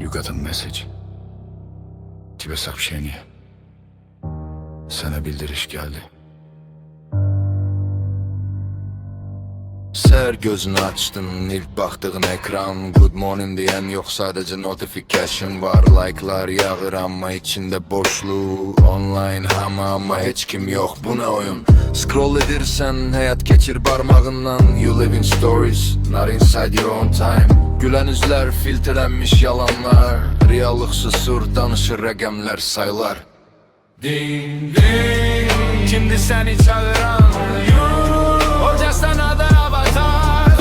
You got a message. Тебе сообщение. Sana bildiriş geldi. Səhər gözünü açdın, ilk baxdığın ekran. Good morning deyən yox, sadəcə notification var. Like'lar yağır amma içində boşluq. Online hamı amma heç kim yox, bu nə oyun? Scroll edirsən, həyat keçir barmağından. You live in stories, not inside your own time. Gülən üzlər, filtrələnmiş yalanlar. Reallıq susur, danışır rəqəmlər, saylar. Ding ding, kimdi səni çağıran? Orcastan adı avatar.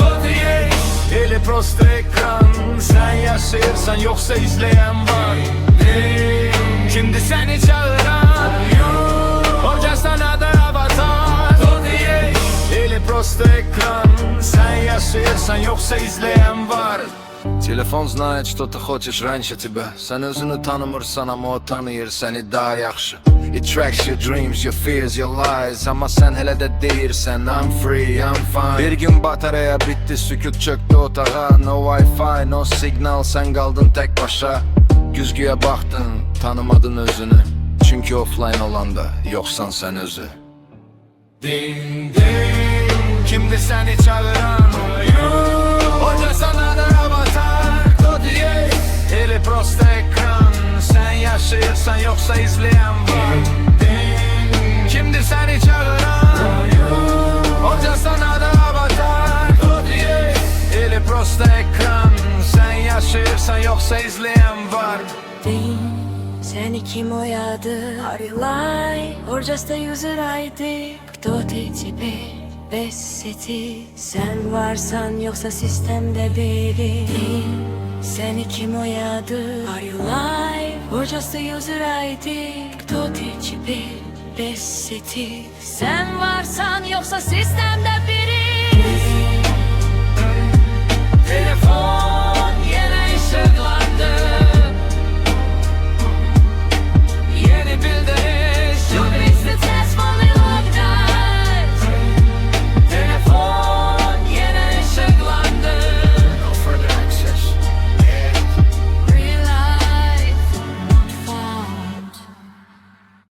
Eli prosto ekran. Sen yaşayırsan yoksa izleyen var. Kimdi seni çağıran? Orcastan adı avatar. Eli prosto ekran. Sen yaşayırsan yoksa izleyen var. Telefon знает, что ты хочешь раньше тебя. Sen özünü tanımırsan ama o tanıyır seni daha yaxşı. It tracks your dreams, your fears, your lies. Ama sen hele de deyirsən I'm free, I'm fine. Bir gün batarya bitti, sükut çöktü otağa. No wifi, no signal, sen kaldın tek başa. Güzgüye baktın, tanımadın özünü. Çünkü offline olanda yoksan sen özü. Ding ding, kimdi seni çağıran? Hoca sana da avatar. Eli prosto ekran. Sen yaşayırsan yoksa izleyen var. Kimdir seni çağıran? Hoca sana da avatar. Eli prosto ekran. Sen yaşayırsan yoksa izleyen var. Seni kim oyadı? Are you lying or just a user ID? Кто ты теперь без сети? Sen varsan yoksa sistemde biri. Seni kim oyadı? Are you live or just a user ID? Кто ты теперь без сети? Sen varsan yoksa sistemde biri.